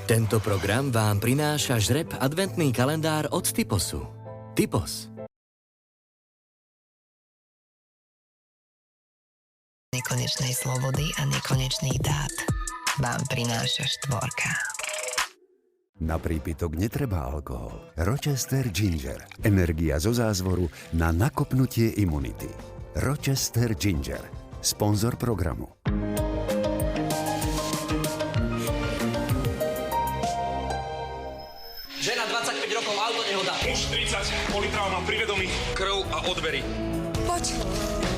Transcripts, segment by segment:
Tento program vám prináša žreb adventný kalendár od Typosu. Typos. Nekonečnej slobody a nekonečných dát vám prináša štvorka. Na prípitok netreba alkohol. Rochester Ginger. Energia zo zázvoru na nakopnutie imunity. Rochester Ginger. Sponzor programu. Žena 25 rokov, auto nehoda. Muž 30, politrál má privedomí. Krv a odbery. Poď.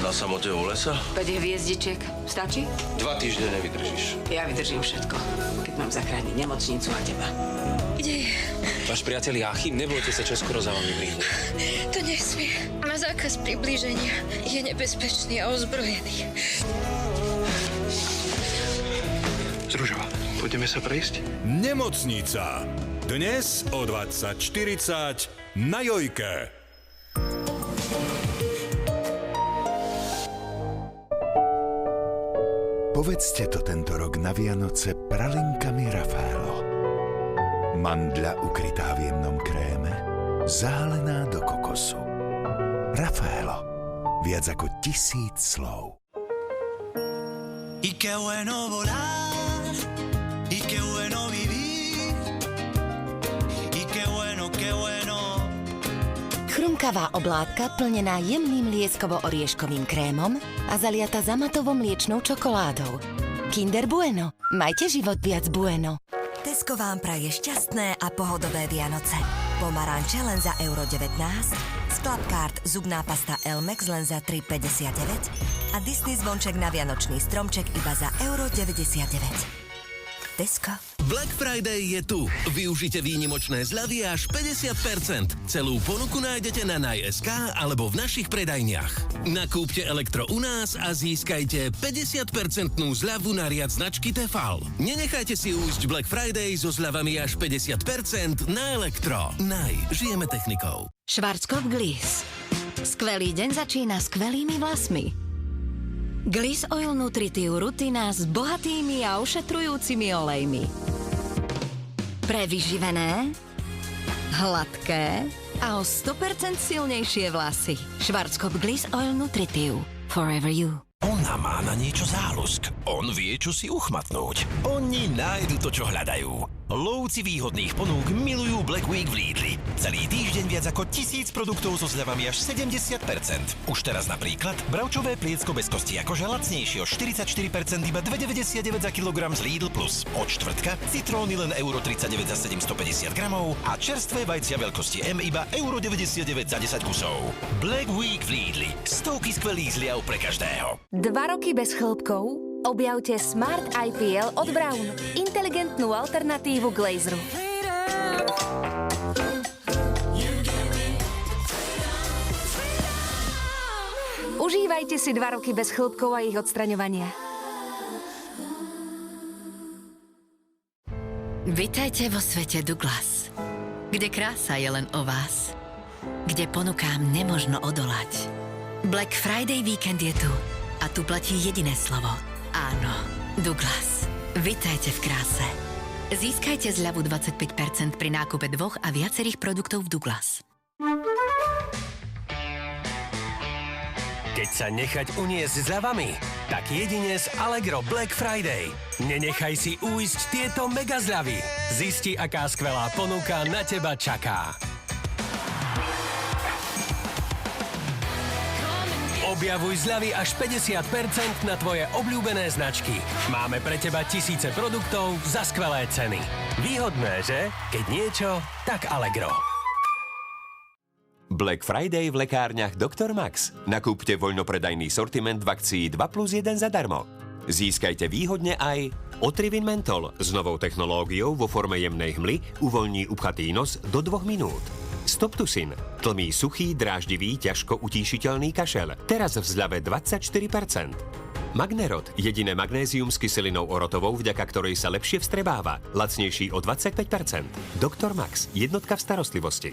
Na samote u lesa? 5 hviezdičiek. Stačí? 2 týždne nevydržíš. Ja vydržím všetko, keď mám zachrániť nemocnicu a teba. Kde je? Váš priateľ Jáchym, nebojte sa, čo skoro za vami prídu. To nesmie. Má zákaz priblíženia. Je nebezpečný a ozbrojený. Zružova, pôjdeme sa prejsť? Nemocnica. Dnes o 20:40 na Jojke. Povedzte to tento rok na Vianoce pralinkami Raffaello. Mandľa ukrytá v jemnom kréme, zálená do kokosu. Raffaello. Viac ako 1000 slov. Y qué bueno volar, y qué bueno vivir, y qué bueno, qué bueno. Chrumkavá oblátka plnená jemným lieskovo-orieškovým krémom a zaliata zamatovou mliečnou čokoládou. Kinder Bueno. Majte život viac bueno. Tesco vám praje šťastné a pohodové Vianoce. Pomaranče len za €19, Sklapkart zubná pasta Elmex len za €3,59 a Disney zvonček na vianočný stromček iba za €99. Tesco. Black Friday je tu. Využite výnimočné zľavy až 50%. Celú ponuku nájdete na Naj.sk alebo v našich predajniach. Nakúpte elektro u nás a získajte 50% zľavu na riad značky Tefal. Nenechajte si ujsť Black Friday so zľavami až 50% na elektro. Naj. Žijeme technikou. Schwarzkopf Gliss. Skvelý deň začína skvelými vlasmi. Gliss Oil Nutritive rutina s bohatými a ošetrujúcimi olejmi. Pre vyživené, hladké a o 100% silnejšie vlasy. Schwarzkopf Gliss Oil Nutritive. Forever you. Ona má na niečo záľusk. On vie, čo si uchmatnúť. Oni nájdu to, čo hľadajú. Lovci výhodných ponúk milujú Black Week v Lidli. Celý týždeň viac ako 1000 produktov so zľavami až 70%. Už teraz napríklad bravčové pliecko bez kosti akože lacnejšie o 44%, iba 2,99 za kilogram z Lidl Plus. Od štvrtka citróny len €39 za 750 gramov a čerstvé vajcia veľkosti M iba €99 za 10 kusov. Black Week v Lidli. Stovky skvelých zliav pre každého. 2 roky bez chlpkov? Objavte Smart IPL od Braun. Inteligentnú alternatívu k laseru. Užívajte si 2 roky bez chlpkov a ich odstraňovania. Vitajte vo svete Douglas, kde krása je len o vás, kde ponukám nemožno odolať. Black Friday víkend je tu a tu platí jediné slovo. Áno, Douglas. Vitajte v kráse. Získajte zľavu 25% pri nákupe 2 a viacerých produktov v Douglas. Keď sa nechať uniesť zľavami, tak jedine z Allegro Black Friday. Nenechaj si ujsť tieto mega zľavy. Zisti, aká skvelá ponuka na teba čaká. Objavuj zľavy až 50% na tvoje obľúbené značky. Máme pre teba tisíce produktov za skvelé ceny. Výhodné, že? Keď niečo, tak Allegro. Black Friday v lekárniach Dr. Max. Nakúpte voľnopredajný sortiment vakcií 2+1 zadarmo. Získajte výhodne aj Otrivin Mentol s novou technológiou vo forme jemnej hmly uvoľní upchatý nos do 2 minút. Stoptusin tlmí suchý, dráždivý, ťažko utíšiteľný kašel. Teraz v zľave 24%. Magnerod, jediné magnézium s kyselinou orotovou, vďaka ktorej sa lepšie vstrebáva. Lacnejší o 25%. Dr. Max, jednotka v starostlivosti.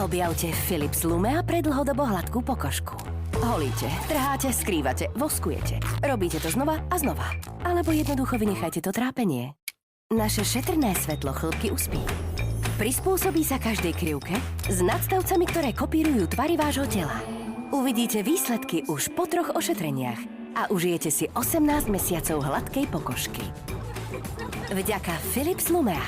Objavte Philips Lumea pre dlhodobo hladkú pokožku. Holíte, trháte, skrývate, voskujete. Robíte to znova a znova. Alebo jednoducho vynechajte to trápenie. Naše šetrné svetlo chĺbky uspí. Prispôsobí sa každej krivke s nadstavcami, ktoré kopírujú tvary vášho tela. Uvidíte výsledky už po 3 ošetreniach a užijete si 18 mesiacov hladkej pokožky. Vďaka Philips Lumea.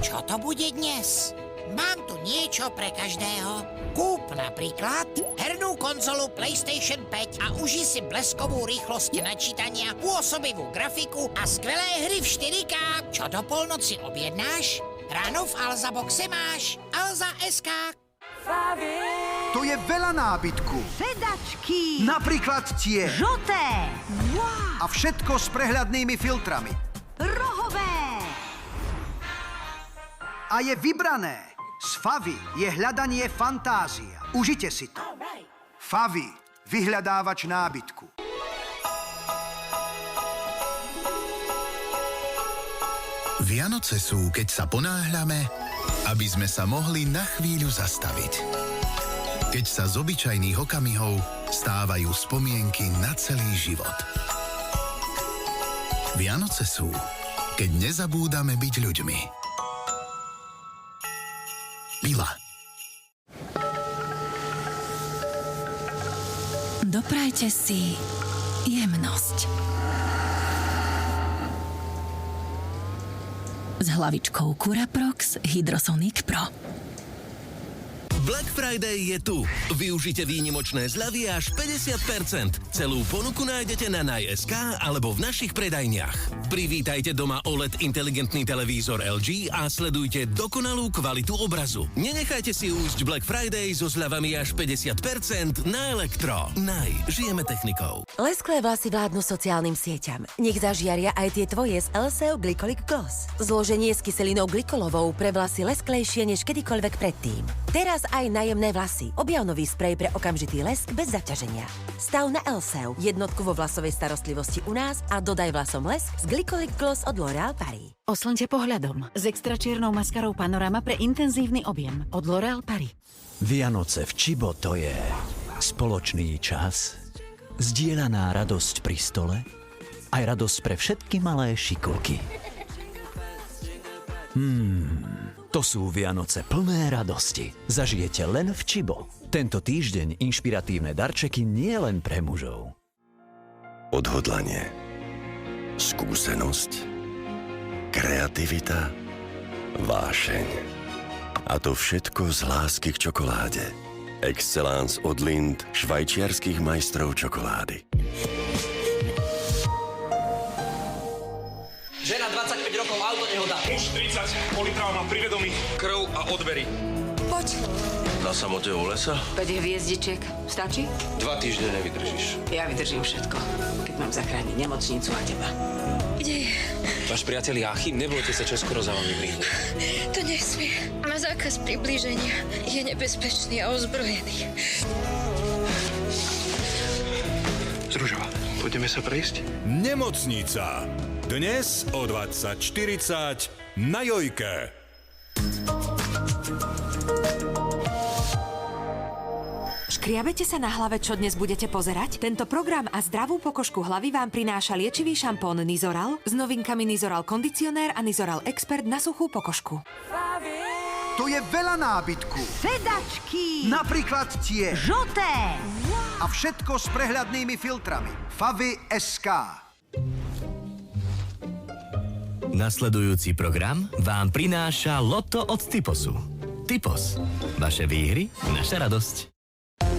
Čo to bude dnes? Mám tu niečo pre každého. Kúp napríklad hernú konzolu PlayStation 5 a uži si bleskovú rýchlosť načítania, pôsobivú grafiku a skvelé hry v 4K. Čo do polnoci objednáš? Ráno v Alza boxe máš Alza.sk. To je veľa nábytku. Sedačky. Napríklad tie. Žlté. A všetko s prehľadnými filtrami. Rohové. A je vybrané. Z Favy je hľadanie fantázia. Užite si to. Favy, vyhľadávač nábytku. Vianoce sú, keď sa ponáhľame, aby sme sa mohli na chvíľu zastaviť. Keď sa z obyčajných okamihov stávajú spomienky na celý život. Vianoce sú, keď nezabúdame byť ľuďmi. Pila. Doprajte si jemnosť. S hlavičkou Curaprox Hydrosonic Pro. Black Friday je tu. Využite výnimočné zľavy až 50%. Celú ponuku nájdete na Naj.sk alebo v našich predajniach. Privítajte doma OLED inteligentný televízor LG a sledujte dokonalú kvalitu obrazu. Nenechajte si ujsť Black Friday so zľavami až 50% na elektro. Naj. Žijeme technikou. Lesklé vlasy vládnu sociálnym sieťam. Nech zažiaria aj tie tvoje s LSEO Glycolic Gloss. Zloženie s kyselinou glykolovou pre vlasy lesklejšie než kedykoľvek predtým. Teraz aj najemné vlasy. Objav nový sprej pre okamžitý lesk bez zaťaženia. Stav na LSEO, jednotku vo vlasovej starostlivosti u nás a dodaj vlasom lesk z Glycolic Gloss od L'Oréal Paris. Oslňte pohľadom s extra čiernou maskarou Panorama pre intenzívny objem od L'Oréal Paris. Vianoce v Čibo to je spoločný čas, zdieľaná radosť pri stole, aj radosť pre všetky malé šikulky. To sú Vianoce plné radosti. Zažijete len v Čibo. Tento týždeň inšpiratívne darčeky nie len pre mužov. Odhodlanie, skúsenosť, kreativita, vášeň. A to všetko z lásky k čokoláde. Excellence od Lindt, švajčiarskych majstrov čokolády. Žena 25 rokov, auto nehoda. Muž 30, politrauma pri vedomí. Krv a odbery. Poď. Na samote u lesa? 5 hviezdičiek. Stačí? 2 týždne nevydržíš. Ja vydržím všetko, keď mám zachrániť nemocnicu a teba. Kde je? Váš priateľ Jáchym, nebojte sa, čoskoro za vami prídu. To nesmie. Má zákaz priblíženia. Je nebezpečný a ozbrojený. Združova, poďme sa prejsť? Nemocnica. Dnes o 20:40 na Jojke. Škriabete sa na hlave, čo dnes budete pozerať? Tento program a zdravú pokožku hlavy vám prináša liečivý šampón Nizoral s novinkami Nizoral Kondicionér a Nizoral Expert na suchú pokožku. To je veľa nábytku. Sedačky. Napríklad tie. Žlté. A všetko s prehľadnými filtrami. Favy.sk. Nasledujúci program vám prináša Lotto od Typosu. Typos. Vaše výhry, naša radosť.